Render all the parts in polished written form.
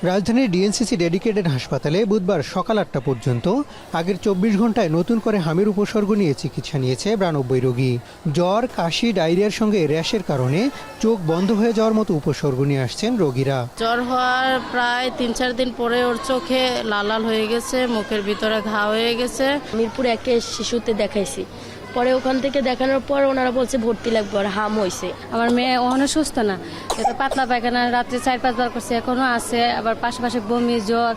রাজধানীর DNCC dedicated হাসপাতালে বুধবার সকাল ৮টা পর্যন্ত আগের ২৪ ঘন্টায় নতুন করে হামের উপসর্গ নিয়ে চিকিৎসা নিয়েছে ৯২ রোগী। জ্বর, কাশি, ডায়রিয়ার সঙ্গে র্যাশের কারণে চোখ বন্ধ হয়ে যাওয়ার মতো উপসর্গ নিয়ে আসছেন রোগীরা। জ্বর হওয়ার প্রায় ৩-৪ দিন পরে ওর চোখে লাল লাল হয়ে গেছে, মুখের ভিতরে ঘা হয়ে গেছে। মিরপুরে একটা শিশুতে দেখাইছি, পরে ওখান থেকে দেখানোর পর ওনারা বলছে ভর্তি লাগবে, আর হাম হয়েছে। আমার মেয়ে ওখানে সুস্থ না, এটা পাতলা পায়খানা রাত্রে ৪-৫ বার করছে, এখনো আছে, আবার পাশাপাশি বমি, জ্বর।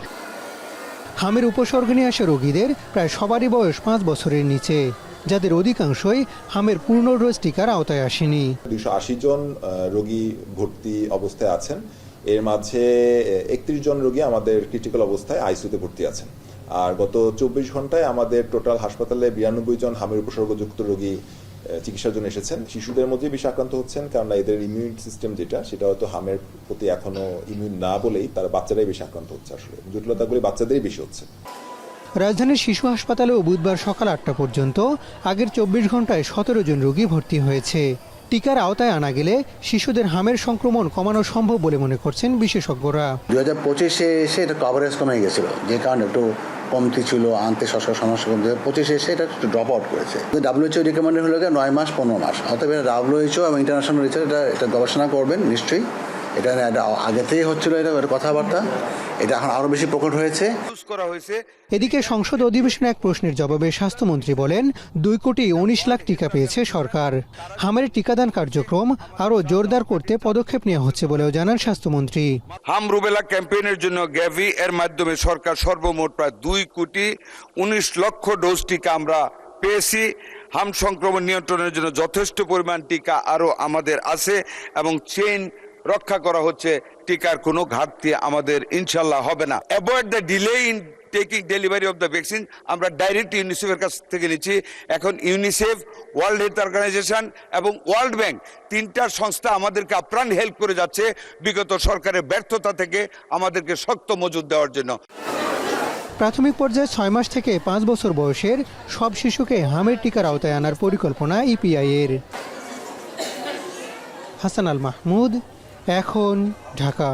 হামের উপসর্গ নিয়ে আসা রোগীদের প্রায় সবারই বয়স ৫ বছরের নিচে, যাদের অধিকাংশই হামের পূর্ণ ডোজ টিকার আওতায় আসেনি। ২৮০ জন রোগী ভর্তি অবস্থায় আছেন। এর মাঝে ৩১ জন রোগী আমাদের ক্রিটিক্যাল অবস্থায় আইসিইউতে ভর্তি আছেন। আর গত ২৪ ঘন্টায় আমাদের টোটাল হাসপাতালে ৯২ জন হামের উপসর্গযুক্ত রোগী চিকিৎসার জন্য এসেছেন। শিশুদের মধ্যে বেশি আক্রান্ত হচ্ছেন, কারণ এদের ইমিউন সিস্টেম সেটা হয়তো হামের প্রতি এখনো ইমিউন না বলেই তারা বাচ্চারাই বেশি আক্রান্ত হচ্ছে। আসলে জটিলতাগুলি বাচ্চাদেরই বেশি হচ্ছে। রাজধানীর শিশু হাসপাতালেও বুধবার সকাল ৮টা পর্যন্ত আগের ২৪ ঘন্টায় ১৭ জন রোগী ভর্তি হয়েছে। টিকার আওতায় আনা গেলে শিশুদের হামের সংক্রমণ কমানো সম্ভব বলে মনে করছেন বিশেষজ্ঞরা। ২০২৫-এ এসে এটা কভারেজ কমে গেছিল, যে কারণে একটু কমতি ছিল, আনতে সরকার সমস্যা কমতে। ২৫-এ এসে এটা একটু ড্রপ আউট করেছে। WHO রিকমেন্ডেড হলো ৯ মাস ১৫ মাস। অতএব WHO এবং ইন্টারন্যাশনাল রিসার্চ এটা গবেষণা করবেন নিশ্চয়ই। এটা আগে থেকেই হচ্ছিল, এটা কথাবার্তা, এটা এখন আরো বেশি প্রকট হয়েছে। এদিকে সংসদ অধিবেশনে এক প্রশ্নের জবাবে স্বাস্থ্যমন্ত্রী বলেন ২,১৯,০০,০০০ টিকা পেয়েছে সরকার। হামের টিকাদান কার্যক্রম আরো জোরদার করতে পদক্ষেপ নেওয়া হচ্ছে বলেও জানান স্বাস্থ্যমন্ত্রী। হাম রুবেলা ক্যাম্পেইনের জন্য গ্যাভি এর মাধ্যমে সরকার সর্বমোট প্রায় ২,১৯,০০,০০০ ডোজ টিকা আমরা পেয়েছি। হাম সংক্রমণ নিয়ন্ত্রণের জন্য যথেষ্ট পরিমাণ টিকা আরো আমাদের আছে এবং চেইন রক্ষা করা হচ্ছে। টিকার কোনো ঘাটতি আমাদের ইনশাল্লাহ হবে না। Avoid the delay in taking delivery of the vaccine আমরা ডাইরেক্ট ইউনিসেফের কাছ থেকে নিচ্ছি। এখন ইউনিসেফ, ওয়ার্ল্ড হেলথ অর্গানাইজেশন এবং ওয়ার্ল্ড ব্যাংক, তিনটা সংস্থা আমাদেরকে আপ্রাণ হেল্প করে যাচ্ছে বিগত সরকারের ব্যর্থতা থেকে আমাদেরকে শক্ত মজুদ দেওয়ার জন্য। প্রাথমিক পর্যায়ে ৬ মাস থেকে ৫ বছর বয়সের সব শিশুকে হামের টিকার আওতায় আনার পরিকল্পনা ইপিআই এর। হাসান আল মাহমুদ, এখন, ঢাকা।